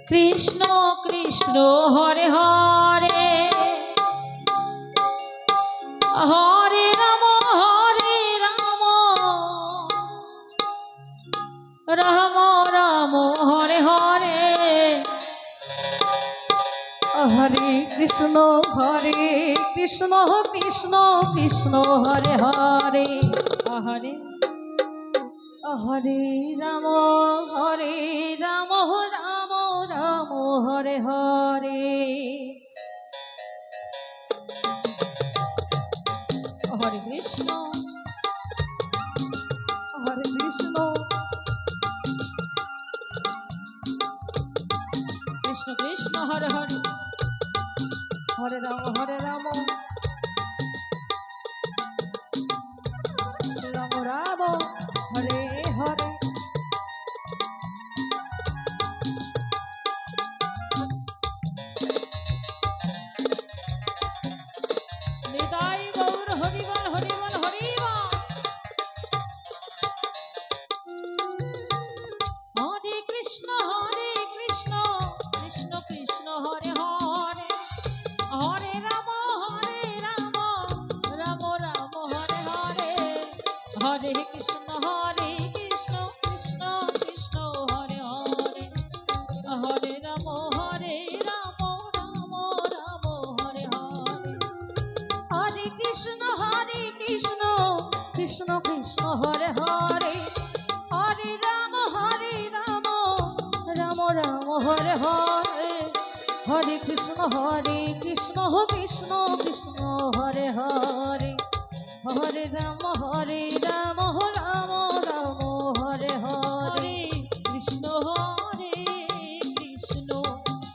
Krishna Krishna Hare Hare Hare Ram Ram Ram Hare Hare Hare Krishna Krishna Krishna Hare Hare Hare Hare Ram Ram Ram Hare Hare Hare Krishna Krishna Krishna Hare Hare Hare Ram Ram Ram Hare Hare Nitai Gour হরিবল হরিবল হরিবল হরে Krishna Krishna Krishna Hare Hare Hare Ram Ram Ram Hare Hare Hare Krishna Krishna Krishna Hare Hare Hare Ram Ram Hare Hare Hare Krishna Krishna Krishna Hare Hare Hare Ram Ram Hare Hare Hare Krishna Krishna Krishna Hare Hare Hare Ram Ram Hare Hare Krishna Krishna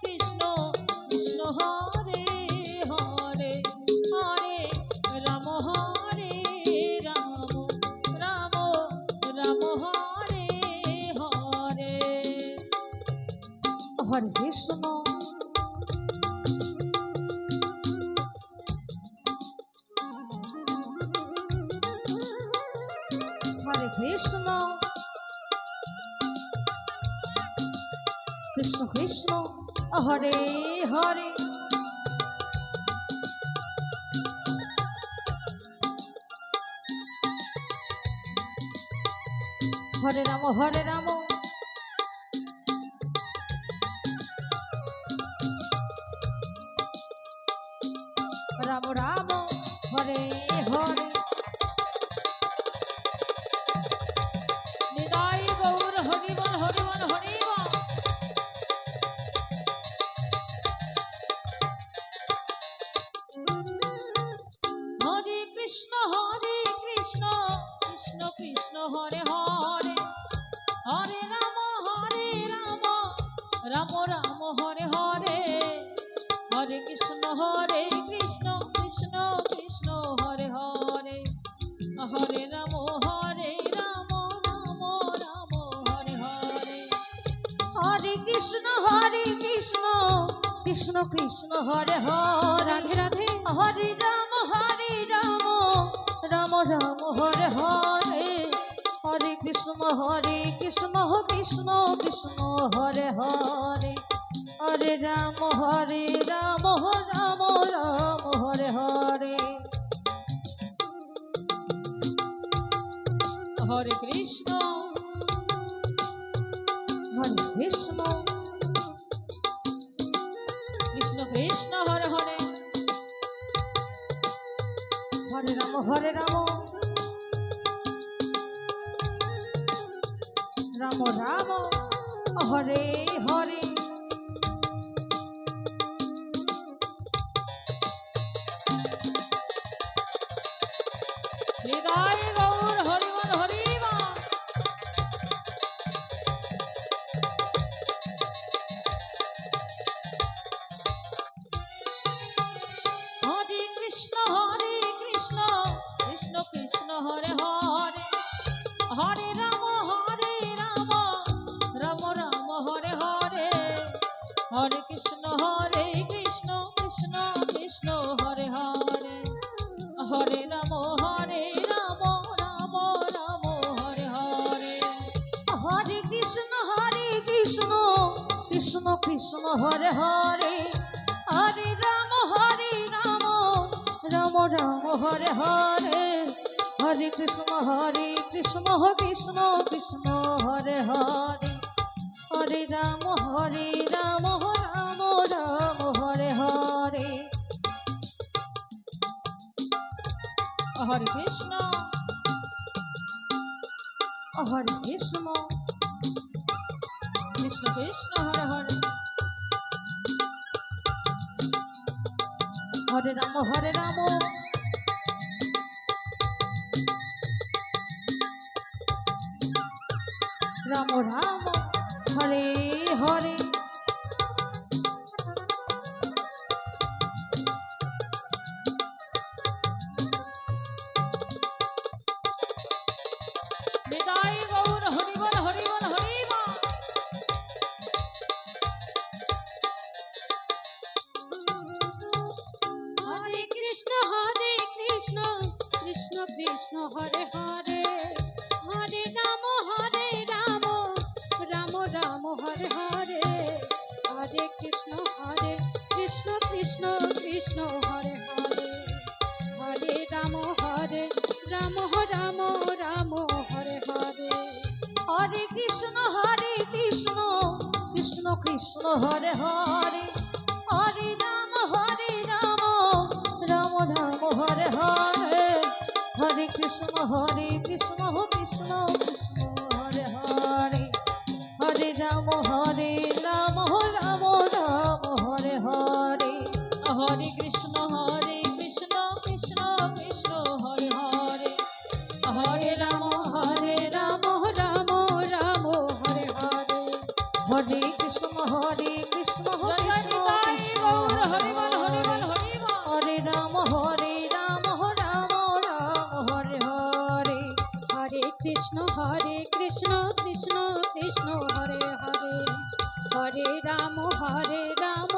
Krishna Krishna Hare Hare Hare Ram Ram Hare Hare Hare Krishna হরে Krishna Krishna Krishna Hare Hare Hare Ram Ram Ram Hare Hare Nitai Gour হরিবল হরিবল হরিবল হরে Krishna Krishna Krishna Hare Hare Hare Ram Ram Hare Hare Hare Krishna Krishna Krishna Hare Hare Hare Ram Ram Hare Hare Hare Krishna Krishna Krishna Hare Hare Radhe Radhe হরে Ram Ram Hare Hare Hare Krishna Krishna Krishna Hare Hare Hare Ram Ram Hare Hare Hare Krishna Krishna Krishna Krishna Hare Hare Hare Ram Ram Hare Hare Nitai Gour হরিবল হরিবল হরে Krishna Krishna Krishna Hare Hare Hare Ram Ram Hare Hare Hare Krishna Krishna Krishna Hare Hare Hare Ram Ram Hare Hare Hare Krishna Krishna Krishna Hare Hare Hare Ram Ram Ram Hare Hare Hare Krishna Krishna Krishna Hare Hare Hare Ram Ram Ram Hare Hare Hare Krishna হরে Krishna Krishna Krishna Hare Hare Hare Ram Ram Ram Hare Hare Nitai Gour হরিবল হরিবল হরিবল হরে Krishna Krishna Krishna Hare Hare Hare Ram Ram Ram Hare Hare Hare Krishna Krishna Krishna Hare Hare Hare Ram Ram Ram Hare Hare Hare Krishna Krishna Krishna Hare Hare Hare Ram Ram Ram Hare Hare Hare Krishna Krishna Krishna Hare Hare Hare Ram Ram Ram Hare Hare Hare Krishna Krishna Krishna Hare Hare Hare Ram Ram Ram Hare Hare Hare Krishna Krishna জয় জয় Nitai Gour হরিবল হরিবল হরিবল হরে Ram Ram Hare Hare Hare Krishna Krishna Krishna Hare Hare Hare Ram